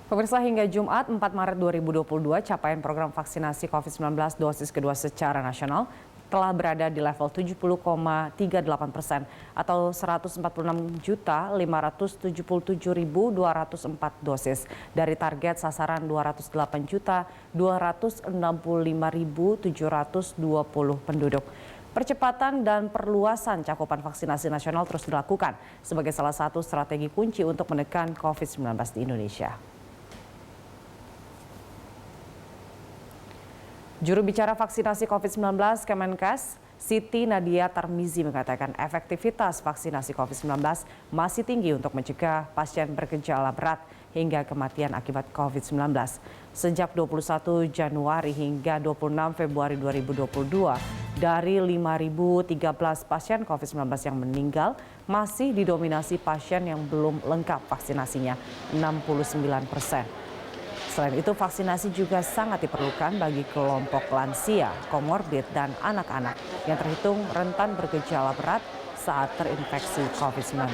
Pemirsa, hingga Jumat 4 Maret 2022, capaian program vaksinasi COVID-19 dosis kedua secara nasional telah berada di level 70,38% atau 146.577.204 dosis dari target sasaran 208.265.720 penduduk. Percepatan dan perluasan cakupan vaksinasi nasional terus dilakukan sebagai salah satu strategi kunci untuk menekan COVID-19 di Indonesia. Juru bicara vaksinasi COVID-19 Kemenkes, Siti Nadia Tarmizi mengatakan efektivitas vaksinasi COVID-19 masih tinggi untuk mencegah pasien bergejala berat hingga kematian akibat COVID-19. Sejak 21 Januari hingga 26 Februari 2022, dari 5.013 pasien COVID-19 yang meninggal, masih didominasi pasien yang belum lengkap vaksinasinya, 69%. Selain itu, vaksinasi juga sangat diperlukan bagi kelompok lansia, komorbid, dan anak-anak yang terhitung rentan bergejala berat saat terinfeksi COVID-19.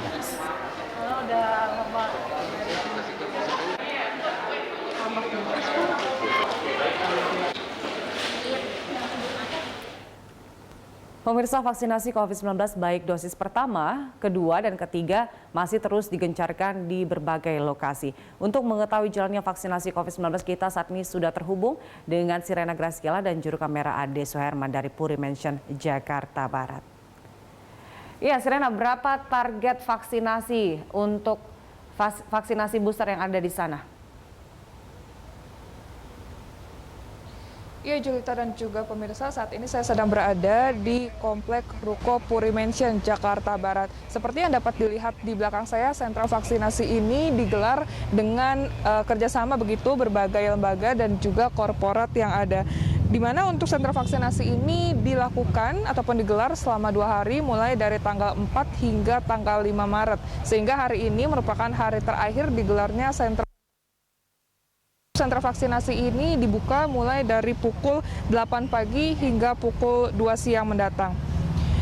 Pemirsa, vaksinasi COVID-19 baik dosis pertama, kedua, dan ketiga masih terus digencarkan di berbagai lokasi. Untuk mengetahui jalannya vaksinasi COVID-19, kita saat ini sudah terhubung dengan Sirena Graciela dan juru kamera Ade Soherman dari Puri Mansion, Jakarta Barat. Iya, Sirena, berapa target vaksinasi untuk vaksinasi booster yang ada di sana? Ya, Julita dan juga pemirsa, saat ini saya sedang berada di Komplek Ruko Puri Mansion, Jakarta Barat. Seperti yang dapat dilihat di belakang saya, sentra vaksinasi ini digelar dengan kerjasama begitu berbagai lembaga dan juga korporat yang ada. Di mana untuk sentra vaksinasi ini dilakukan ataupun digelar selama 2 hari mulai dari tanggal 4 hingga tanggal 5 Maret. Sehingga hari ini merupakan hari terakhir digelarnya sentra vaksinasi ini dibuka mulai dari pukul 8 pagi hingga pukul 2 siang mendatang.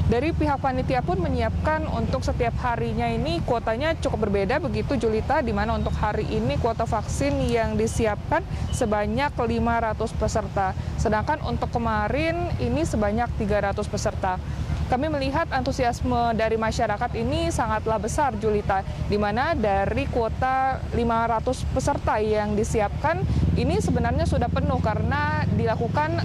Dari pihak panitia pun menyiapkan untuk setiap harinya ini kuotanya cukup berbeda begitu, Julita, di mana untuk hari ini kuota vaksin yang disiapkan sebanyak 500 peserta. Sedangkan untuk kemarin ini sebanyak 300 peserta. Kami melihat antusiasme dari masyarakat ini sangatlah besar, Julita, di mana dari kuota 500 peserta yang disiapkan ini sebenarnya sudah penuh karena dilakukan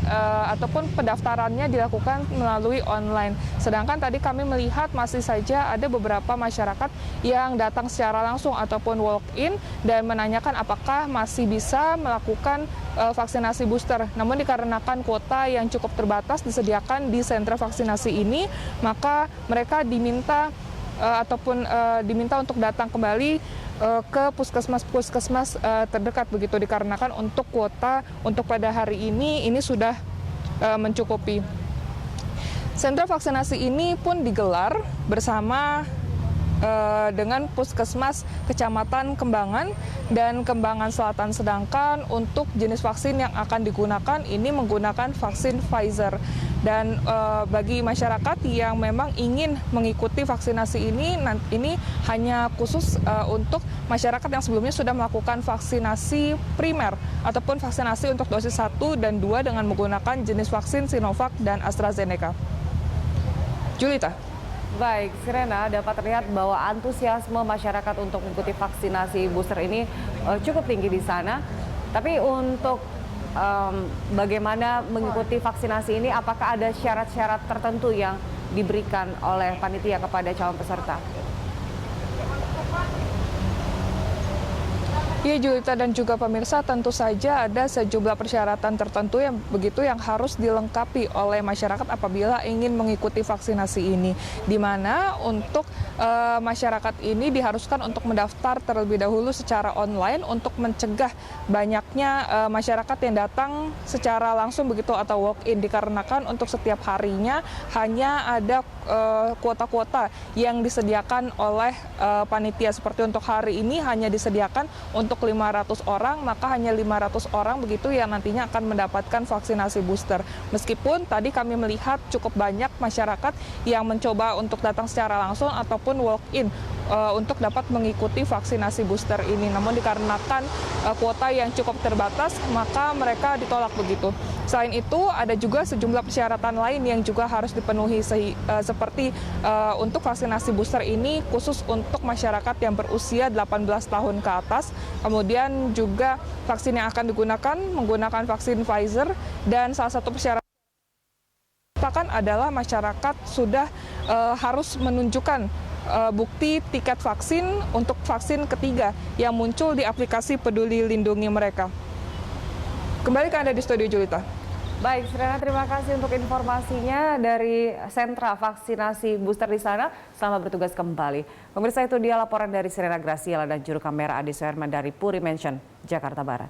ataupun pendaftarannya dilakukan melalui online. Sedangkan tadi kami melihat masih saja ada beberapa masyarakat yang datang secara langsung ataupun walk-in dan menanyakan apakah masih bisa melakukan vaksinasi booster. Namun dikarenakan kuota yang cukup terbatas disediakan di sentra vaksinasi ini, maka mereka diminta diminta untuk datang kembali ke puskesmas terdekat begitu, dikarenakan untuk kuota untuk pada hari ini sudah mencukupi. Sentra vaksinasi ini pun digelar bersama dengan Puskesmas Kecamatan Kembangan dan Kembangan Selatan, sedangkan untuk jenis vaksin yang akan digunakan ini menggunakan vaksin Pfizer. Dan bagi masyarakat yang memang ingin mengikuti vaksinasi ini hanya khusus untuk masyarakat yang sebelumnya sudah melakukan vaksinasi primer ataupun vaksinasi untuk dosis 1 dan 2 dengan menggunakan jenis vaksin Sinovac dan AstraZeneca. Julita. Baik, Sirena, dapat terlihat bahwa antusiasme masyarakat untuk mengikuti vaksinasi booster ini cukup tinggi di sana. Tapi untuk bagaimana mengikuti vaksinasi ini, apakah ada syarat-syarat tertentu yang diberikan oleh panitia kepada calon peserta? Ya, Julita dan juga pemirsa, tentu saja ada sejumlah persyaratan tertentu yang harus dilengkapi oleh masyarakat apabila ingin mengikuti vaksinasi ini. Di mana untuk masyarakat ini diharuskan untuk mendaftar terlebih dahulu secara online untuk mencegah banyaknya masyarakat yang datang secara langsung begitu atau walk-in, dikarenakan untuk setiap harinya hanya ada kuota-kuota yang disediakan oleh panitia. Seperti untuk hari ini hanya disediakan untuk 500 orang, maka hanya 500 orang begitu yang nantinya akan mendapatkan vaksinasi booster. Meskipun tadi kami melihat cukup banyak masyarakat yang mencoba untuk datang secara langsung ataupun walk-in untuk dapat mengikuti vaksinasi booster ini. Namun dikarenakan kuota yang cukup terbatas, maka mereka ditolak begitu. Selain itu, ada juga sejumlah persyaratan lain yang juga harus dipenuhi seperti untuk vaksinasi booster ini khusus untuk masyarakat yang berusia 18 tahun ke atas. Kemudian juga vaksin yang akan digunakan menggunakan vaksin Pfizer, dan salah satu persyaratan adalah masyarakat sudah harus menunjukkan bukti tiket vaksin untuk vaksin ketiga yang muncul di aplikasi Peduli Lindungi mereka. Kembali ke Anda di studio, Julita. Baik, Serena, terima kasih untuk informasinya dari sentra vaksinasi booster di sana. Selamat bertugas kembali. Pemirsa, itu dia laporan dari Serena Graciela dan juru kamera Adi Suherman dari Puri Mansion, Jakarta Barat.